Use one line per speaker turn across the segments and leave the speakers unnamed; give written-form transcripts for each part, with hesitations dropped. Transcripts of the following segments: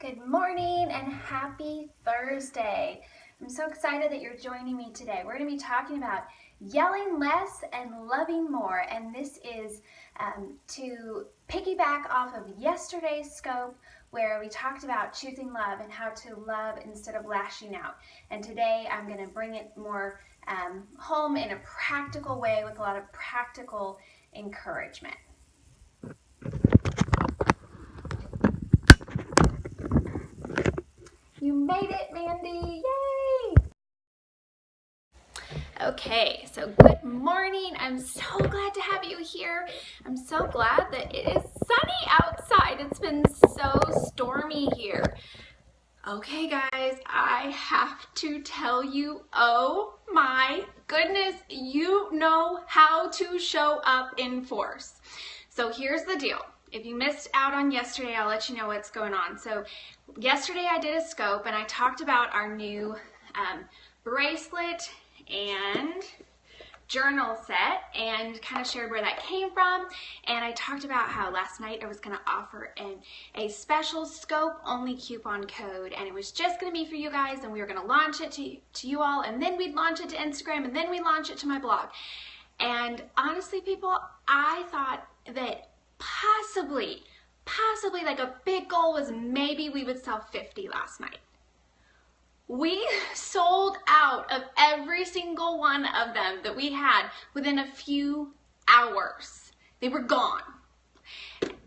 Good morning and happy Thursday. I'm so excited that you're joining me today. We're going to be talking about yelling less and loving more, and this is to piggyback off of yesterday's scope where we talked about choosing love and how to love instead of lashing out. And today I'm going to bring it more home in a practical way with a lot of practical encouragement. You made it, Mandy! Yay! Okay, so good morning. I'm so glad to have you here. I'm so glad that it is sunny outside. It's been so stormy here. Okay, guys, I have to tell you, oh my goodness, you know how to show up in force. So here's the deal. If you missed out on yesterday, I'll let you know what's going on. So yesterday I did a scope and I talked about our new bracelet and journal set and kind of shared where that came from. And I talked about how last night I was going to offer a special scope only coupon code, and it was just going to be for you guys, and we were going to launch it to you all, and then we'd launch it to Instagram, and then we'd launch it to my blog. And honestly, people, I thought that possibly like a big goal was maybe we would sell 50 last night. We sold out of every single one of them that we had within a few hours. They were gone.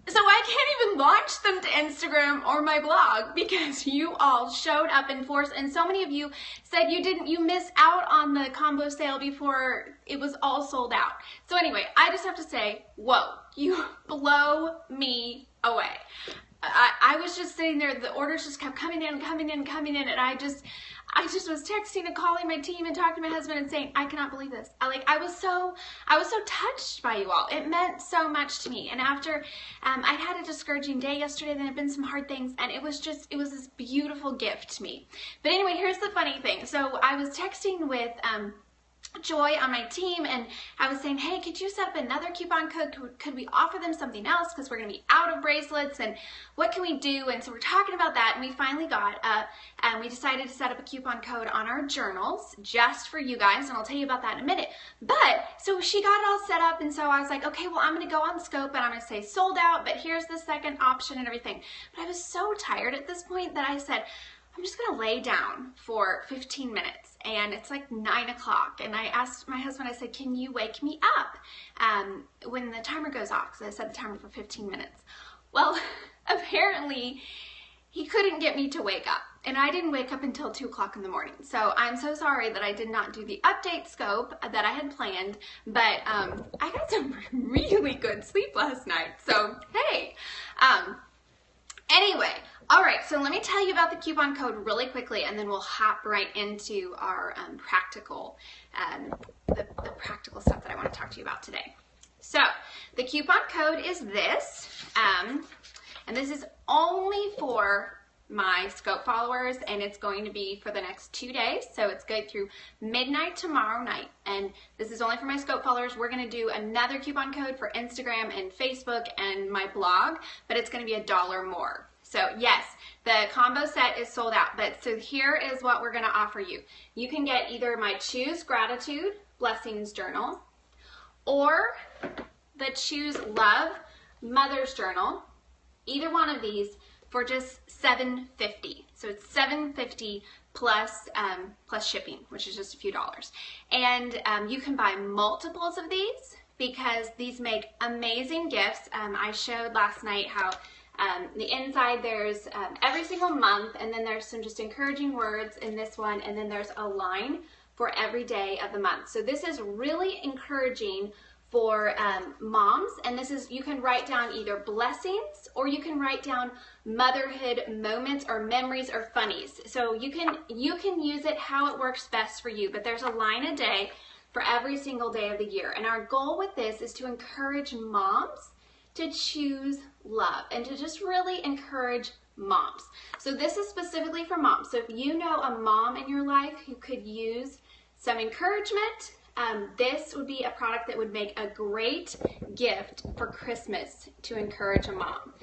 So I can't even launch them to Instagram or my blog because you all showed up in force, and so many of you said you missed out on the combo sale before it was all sold out. So anyway, I just have to say, whoa, you blow me away. I was just sitting there, the orders just kept coming in, and I just was texting and calling my team and talking to my husband and saying, I cannot believe this. I was so touched by you all. It meant so much to me. And after I'd had a discouraging day yesterday, there had been some hard things, and it was this beautiful gift to me. But anyway, here's the funny thing. So I was texting with Joy on my team, and I was saying, hey, could you set up another coupon code? Could we offer them something else, because we're going to be out of bracelets, and what can we do? And so we're talking about that, and we finally got and we decided to set up a coupon code on our journals just for you guys, and I'll tell you about that in a minute. But so she got it all set up, and so I was like, okay, well, I'm going to go on scope and I'm going to say sold out, but here's the second option and everything. But I was so tired at this point that I said, I'm just going to lay down for 15 minutes, and it's like 9 o'clock, and I asked my husband, I said, can you wake me up when the timer goes off, because I set the timer for 15 minutes. Well, apparently he couldn't get me to wake up, and I didn't wake up until 2 o'clock in the morning. So I'm so sorry that I did not do the update scope that I had planned, but I got some really good sleep last night, so hey. Anyway, all right, so let me tell you about the coupon code really quickly, and then we'll hop right into our practical, the practical stuff that I want to talk to you about today. So the coupon code is this, and this is only for my scope followers, and it's going to be for the next 2 days, so it's good through midnight tomorrow night, and this is only for my scope followers. We're going to do another coupon code for Instagram and Facebook and my blog, but it's going to be $1 more. So yes, the combo set is sold out, but so here is what we're going to offer you. You can get either my Choose Gratitude Blessings Journal or the Choose Love Mother's Journal, either one of these, for just $7.50. So it's $7.50 plus shipping, which is just a few dollars. And you can buy multiples of these because these make amazing gifts. I showed last night how the inside there's every single month, and then there's some just encouraging words in this one, and then there's a line for every day of the month. So this is really encouraging for moms, and this is, you can write down either blessings or you can write down motherhood moments or memories or funnies. So you can use it how it works best for you, but there's a line a day for every single day of the year. And our goal with this is to encourage moms to choose love and to just really encourage moms. So this is specifically for moms. So if you know a mom in your life who could use some encouragement, this would be a product that would make a great gift for Christmas to encourage a mom.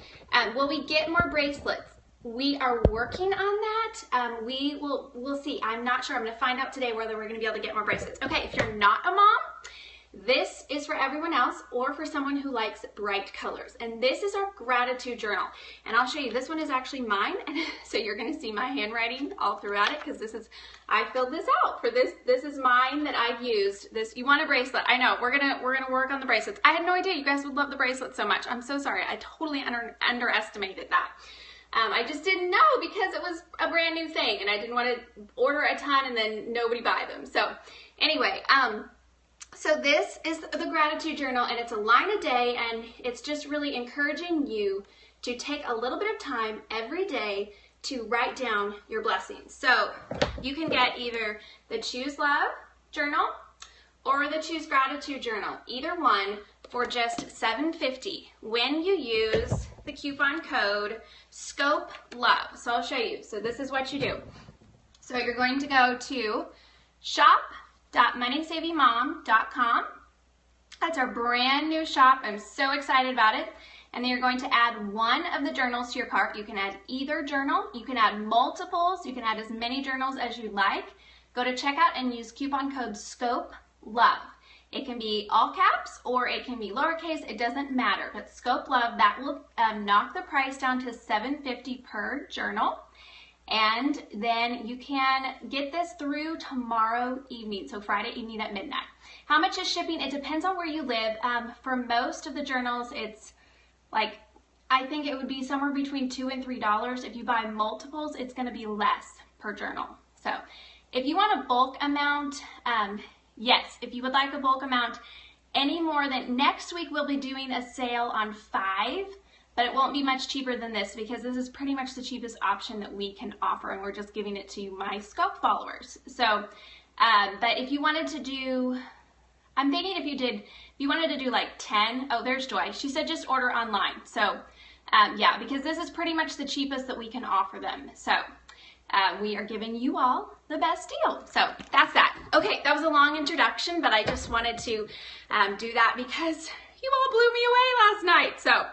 Will we get more bracelets? we are working on that. We'll see. I'm not sure. I'm going to find out today whether we're going to be able to get more bracelets. Okay, if you're not a mom, this is for everyone else or for someone who likes bright colors. And this is our gratitude journal. And I'll show you, this one is actually mine. And so you're going to see my handwriting all throughout it because I filled this out for this. This is mine that I've used. You want a bracelet. I know, we're gonna work on the bracelets. I had no idea you guys would love the bracelet so much. I'm so sorry. I totally underestimated that. I just didn't know because it was a brand new thing and I didn't want to order a ton and then nobody buy them. So anyway, so this is the gratitude journal and it's a line a day and it's just really encouraging you to take a little bit of time every day to write down your blessings. So you can get either the Choose Love journal or the Choose Gratitude journal, either one for just $7.50 when you use the coupon code Scope Love. So I'll show you. So this is what you do. So you're going to go to shop.moneysavingmom.com. That's our brand new shop. I'm so excited about it. And then you're going to add one of the journals to your cart. You can add either journal. You can add multiples. You can add as many journals as you like. Go to checkout and use coupon code Scope Love. It can be all caps or it can be lowercase. It doesn't matter. But Scope Love, that will knock the price down to $7.50 per journal. And then you can get this through tomorrow evening, so Friday evening at midnight. How much is shipping? It depends on where you live. For most of the journals, it's like, I think it would be somewhere between $2 and $3. If you buy multiples, it's going to be less per journal. So if you want a bulk amount, yes, if you would like a bulk amount, any more than next week, we'll be doing a sale on 5. But it won't be much cheaper than this because this is pretty much the cheapest option that we can offer and we're just giving it to my Scope followers. So, but if you wanted to do, I'm thinking if you wanted to do like 10, oh, there's Joy. She said just order online. So, yeah, because this is pretty much the cheapest that we can offer them. So, we are giving you all the best deal. So that's that. Okay, that was a long introduction, but I just wanted to do that because you all blew me away last night. So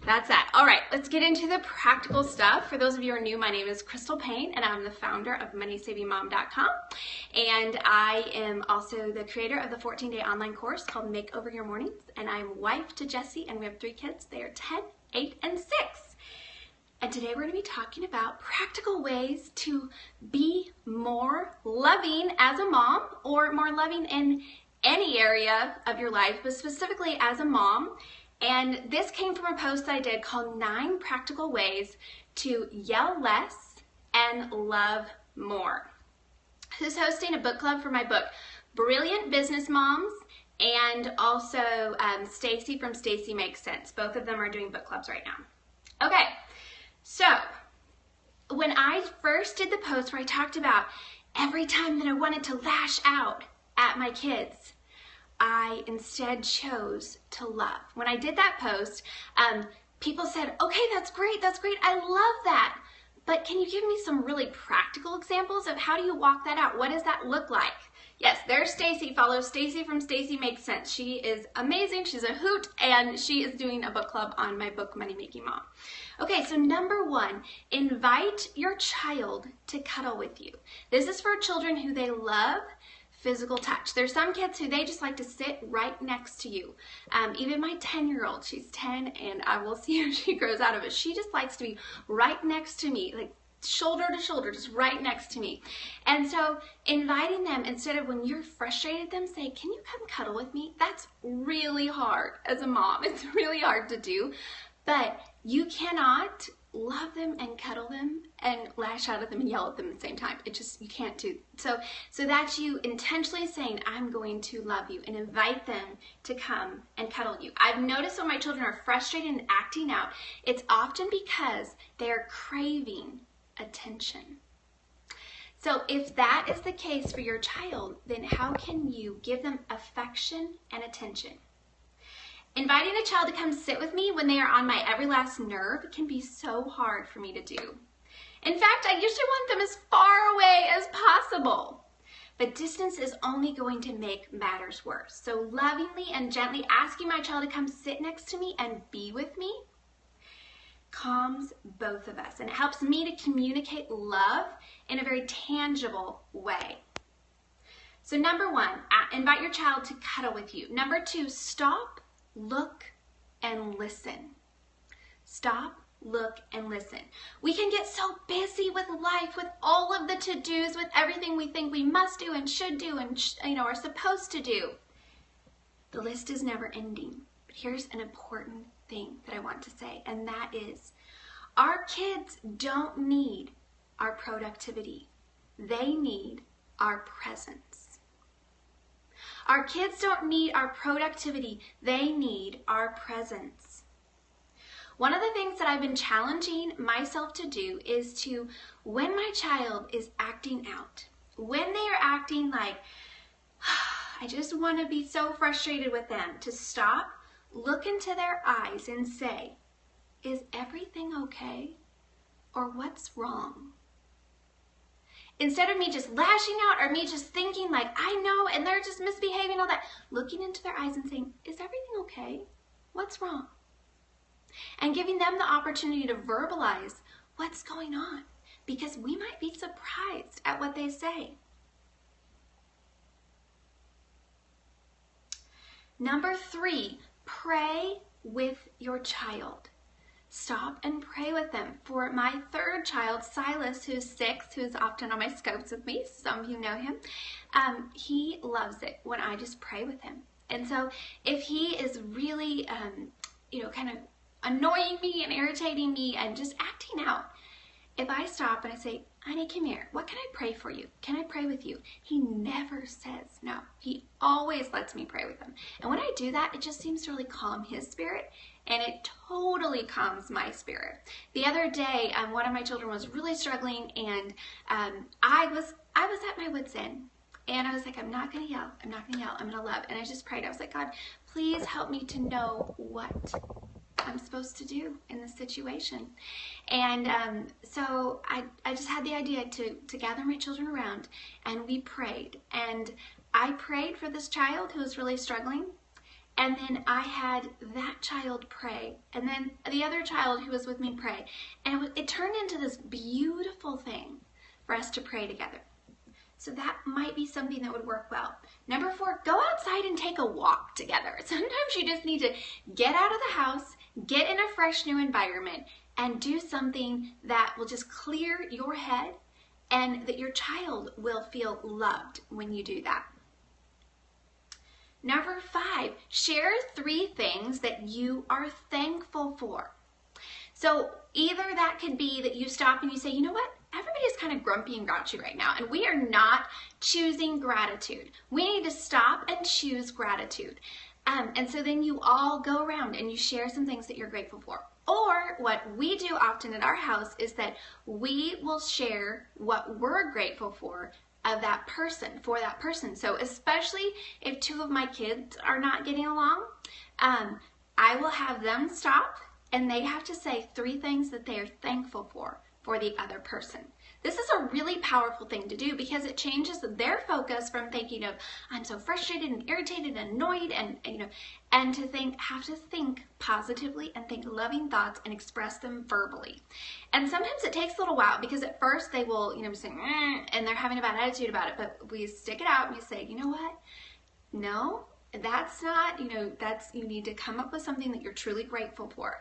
that's that. All right, let's get into the practical stuff. For those of you who are new, my name is Crystal Payne, and I'm the founder of MoneySavingMom.com. And I am also the creator of the 14-day online course called Make Over Your Mornings. And I'm wife to Jesse, and we have 3 kids. They are 10, 8, and 6. And today we're going to be talking about practical ways to be more loving as a mom or more loving in any area of your life, but specifically as a mom. And this came from a post I did called 9 Practical Ways to Yell Less and Love More. Who's hosting a book club for my book, Brilliant Business Moms, and also Stacy from Stacy Makes Sense. Both of them are doing book clubs right now. Okay, so when I first did the post where I talked about every time that I wanted to lash out at my kids, I instead chose to love. When I did that post, people said, okay, that's great, I love that. But can you give me some really practical examples of how do you walk that out? What does that look like? Yes, there's Stacy. Follow Stacy from Stacy Makes Sense. She is amazing. She's a hoot, and she is doing a book club on my book, Money Making Mom. Okay, so number 1, invite your child to cuddle with you. This is for children who they love physical touch. There's some kids who they just like to sit right next to you. Even my 10-year-old, she's 10, and I will see if she grows out of it. She just likes to be right next to me, like shoulder to shoulder, just right next to me. And so inviting them, instead of when you're frustrated them, say, can you come cuddle with me? That's really hard as a mom. It's really hard to do, but you cannot love them and cuddle them and lash out at them and yell at them at the same time. It just, you can't do. So that's you intentionally saying, I'm going to love you, and invite them to come and cuddle you. I've noticed when my children are frustrated and acting out, it's often because they're craving attention. So if that is the case for your child, then how can you give them affection and attention? Inviting a child to come sit with me when they are on my every last nerve can be so hard for me to do. In fact, I usually want them as far away as possible. But distance is only going to make matters worse. So lovingly and gently asking my child to come sit next to me and be with me calms both of us, and it helps me to communicate love in a very tangible way. So number 1, invite your child to cuddle with you. Number 2, stop, look, and listen. Stop, look, and listen. We can get so busy with life, with all of the to-dos, with everything we think we must do and should do and are supposed to do. The list is never ending. But here's an important thing that I want to say, and that is our kids don't need our productivity. They need our presence. Our kids don't need our productivity. They need our presence. One of the things that I've been challenging myself to do is to, when my child is acting out, when they are acting like, I just want to be so frustrated with them, to stop, look into their eyes and say, is everything okay? Or what's wrong? Instead of me just lashing out or me just thinking like, I know, and they're just misbehaving, all that, looking into their eyes and saying, is everything okay? What's wrong? And giving them the opportunity to verbalize what's going on, because we might be surprised at what they say. Number 3, pray with your child. Stop and pray with them. For my 3rd child, Silas, who's 6, who's often on my scopes with me, some of you know him, he loves it when I just pray with him. And so if he is really, kind of annoying me and irritating me and just acting out, if I stop and I say, honey, come here, what can I pray for you? Can I pray with you? He never says no. He always lets me pray with him. And when I do that, it just seems to really calm his spirit, and it totally calms my spirit. The other day, one of my children was really struggling, and I was at my wit's end. And I was like, I'm not gonna yell, I'm not gonna yell, I'm gonna love. And I just prayed, I was like, God, please help me to know what I'm supposed to do in this situation. And so I just had the idea to gather my children around, and we prayed. And I prayed for this child who was really struggling, and then I had that child pray, and then the other child who was with me pray. And it turned into this beautiful thing for us to pray together. So that might be something that would work well. Number 4, go outside and take a walk together. Sometimes you just need to get out of the house, get in a fresh new environment, and do something that will just clear your head, and that your child will feel loved when you do that. Number 5, share 3 things that you are thankful for. So either that could be that you stop and you say, you know what? Everybody's kind of grumpy and grouchy right now, and we are not choosing gratitude. We need to stop and choose gratitude. And so then you all go around and you share some things that you're grateful for. Or what we do often at our house is that we will share what we're grateful for of that person, for that person. So especially if 2 of my kids are not getting along, I will have them stop and they have to say 3 things that they are thankful for the other person. This is a really powerful thing to do because it changes their focus from thinking of, I'm so frustrated and irritated and annoyed, and and to have to think positively and think loving thoughts and express them verbally. And sometimes it takes a little while because at first they will, be saying, and they're having a bad attitude about it, but we stick it out and we say, you know what? No, that's not, you need to come up with something that you're truly grateful for.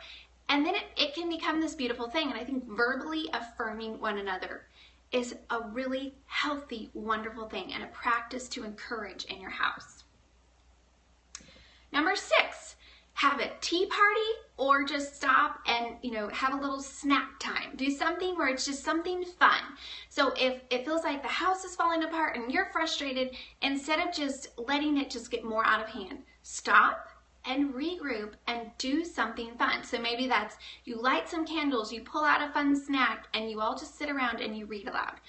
And then it can become this beautiful thing. And I think verbally affirming one another is a really healthy, wonderful thing and a practice to encourage in your house. Number 6, have a tea party or just stop and, have a little snack time. Do something where it's just something fun. So if it feels like the house is falling apart and you're frustrated, instead of just letting it just get more out of hand, stop and regroup and do something fun. So maybe that's you light some candles, you pull out a fun snack, and you all just sit around and you read aloud.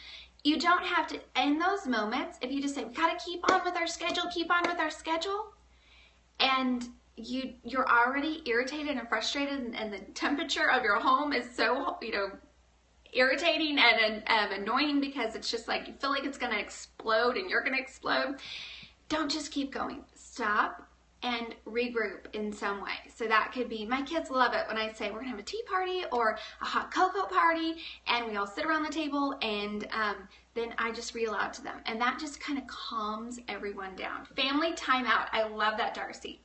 You don't have to, in those moments, if you just say, we gotta keep on with our schedule, and you're already irritated and frustrated, and the temperature of your home is so, irritating and annoying because it's just like, you feel like it's gonna explode and you're gonna explode. Don't just keep going. Stop, and regroup in some way. So that could be, my kids love it when I say we're gonna have a tea party or a hot cocoa party, and we all sit around the table, and then I just read aloud to them. And that just kind of calms everyone down. Family timeout. I love that, Darcy.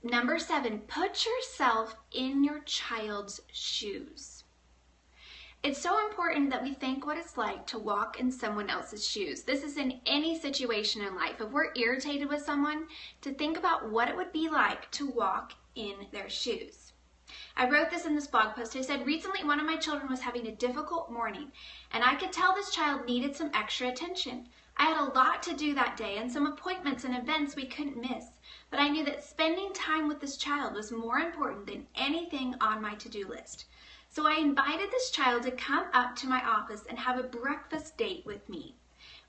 Number 7, put yourself in your child's shoes. It's so important that we think what it's like to walk in someone else's shoes. This is in any situation in life. If we're irritated with someone, to think about what it would be like to walk in their shoes. I wrote this in this blog post. I said, recently one of my children was having a difficult morning, and I could tell this child needed some extra attention. I had a lot to do that day and some appointments and events we couldn't miss, but I knew that spending time with this child was more important than anything on my to-do list. So I invited this child to come up to my office and have a breakfast date with me.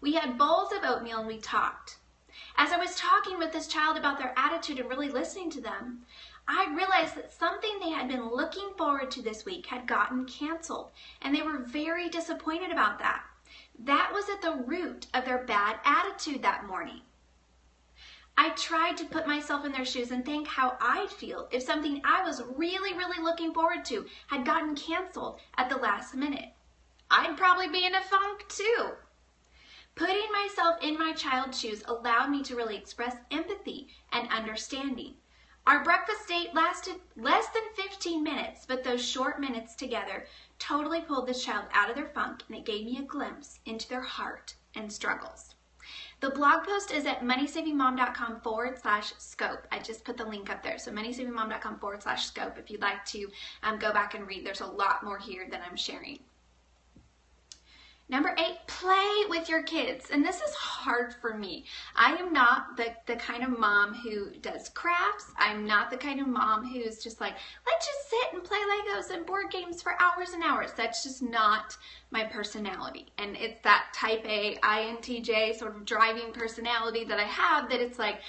We had bowls of oatmeal and we talked. As I was talking with this child about their attitude and really listening to them, I realized that something they had been looking forward to this week had gotten canceled, and they were very disappointed about that. That was at the root of their bad attitude that morning. I tried to put myself in their shoes and think how I'd feel if something I was really looking forward to had gotten canceled at the last minute. I'd probably be in a funk too. Putting myself in my child's shoes allowed me to really express empathy and understanding. Our breakfast date lasted less than 15 minutes, but those short minutes together totally pulled this child out of their funk, and it gave me a glimpse into their heart and struggles. The blog post is at MoneySavingMom.com/scope. I just put the link up there. So MoneySavingMom.com/scope if you'd like to go back and read. There's a lot more here than I'm sharing. Number 8, play with your kids. And this is hard for me. I am not the kind of mom who does crafts. I'm not the kind of mom who's just like, let's just sit and play Legos and board games for hours and hours. That's just not my personality. And it's that type A, INTJ sort of driving personality that I have, that it's like,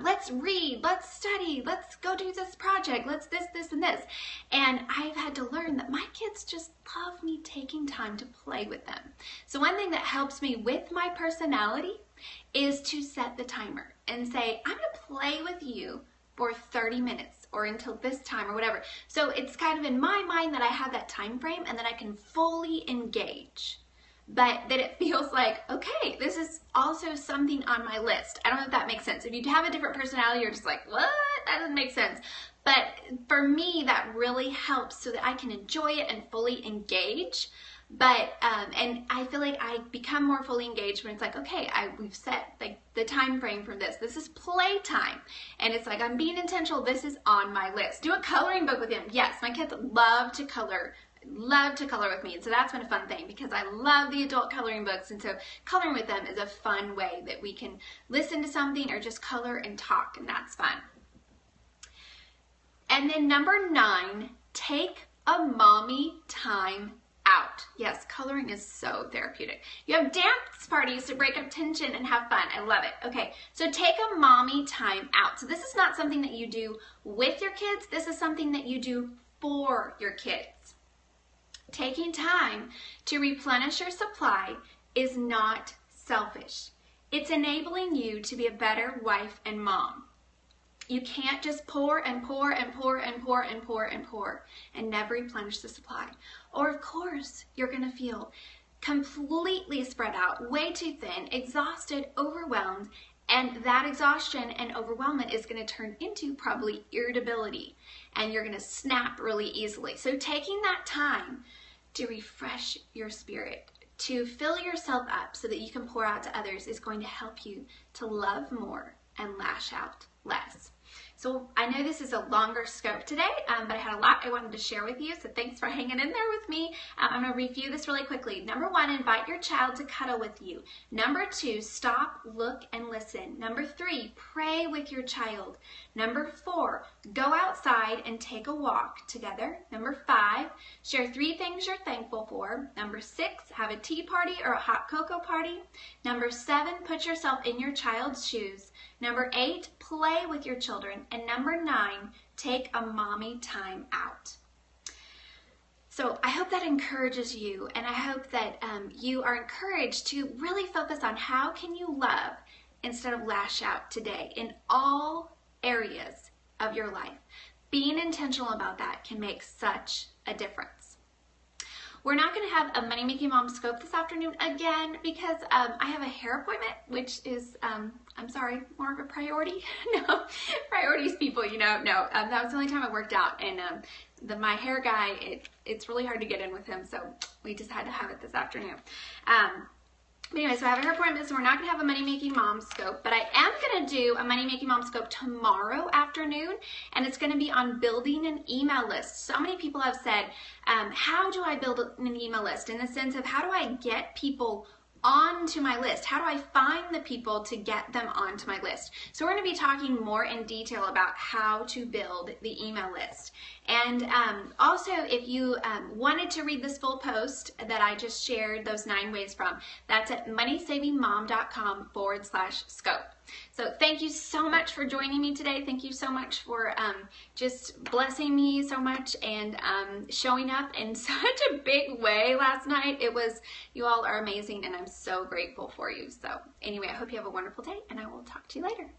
let's read, let's study, let's go do this project, let's this, and this. And I've had to learn that my kids just love me taking time to play with them. So one thing that helps me with my personality is to set the timer and say, I'm going to play with you for 30 minutes or until this time or whatever. So it's kind of in my mind that I have that time frame and that I can fully engage, but that it feels like, okay, this is also something on my list. I don't know if that makes sense. If you have a different personality, you're just like, what? That doesn't make sense. But for me, that really helps so that I can enjoy it and fully engage. But, and I feel like I become more fully engaged when it's like, okay, we've set like the time frame for this. This is play time. And it's like, I'm being intentional. This is on my list. Do a coloring book with him. Yes, my kids love to color with me. And so that's been a fun thing because I love the adult coloring books. And so coloring with them is a fun way that we can listen to something or just color and talk. And that's fun. And then number 9, take a mommy time out. Yes, coloring is so therapeutic. You have dance parties to break up tension and have fun. I love it. Okay, so take a mommy time out. So this is not something that you do with your kids. This is something that you do for your kids. Taking time to replenish your supply is not selfish. It's enabling you to be a better wife and mom. You can't just pour and pour and pour and pour and pour and pour and never replenish the supply. Or of course, you're going to feel completely spread out, way too thin, exhausted, overwhelmed, and that exhaustion and overwhelmment is going to turn into probably irritability, and you're going to snap really easily. So taking that time to refresh your spirit, to fill yourself up so that you can pour out to others is going to help you to love more and lash out less. So I know this is a longer scope today, but I had a lot I wanted to share with you, so thanks for hanging in there with me. I'm going to review this really quickly. Number 1, invite your child to cuddle with you. Number 2, stop, look, and listen. Number 3, pray with your child. Number 4, go outside and take a walk together. Number 5, share 3 things you're thankful for. Number 6, have a tea party or a hot cocoa party. Number 7, put yourself in your child's shoes. Number 8, play with your children. And number 9, take a mommy time out. So I hope that encourages you, and I hope that you are encouraged to really focus on how can you love instead of lash out today in all areas of your life. Being intentional about that can make such a difference. We're not going to have a Money Making Mom scope this afternoon again because I have a hair appointment, which is, I'm sorry, more of a priority. No, priorities, people, you know, no, that was the only time I worked out. And my hair guy, it's really hard to get in with him, so we just had to have it this afternoon. But anyway, so I have a hair appointment, so we're not going to have a Money Making Mom scope, but I am going to do a Money Making Mom scope tomorrow afternoon, and it's going to be on building an email list. So many people have said, how do I build an email list? In the sense of how do I get people onto my list? How do I find the people to get them onto my list? So we're going to be talking more in detail about how to build the email list. And also, if you wanted to read this full post that I just shared those 9 ways from, that's at MoneySavingMom.com/scope. So thank you so much for joining me today. Thank you so much for just blessing me so much and showing up in such a big way last night. You all are amazing, and I'm so grateful for you. So anyway, I hope you have a wonderful day, and I will talk to you later.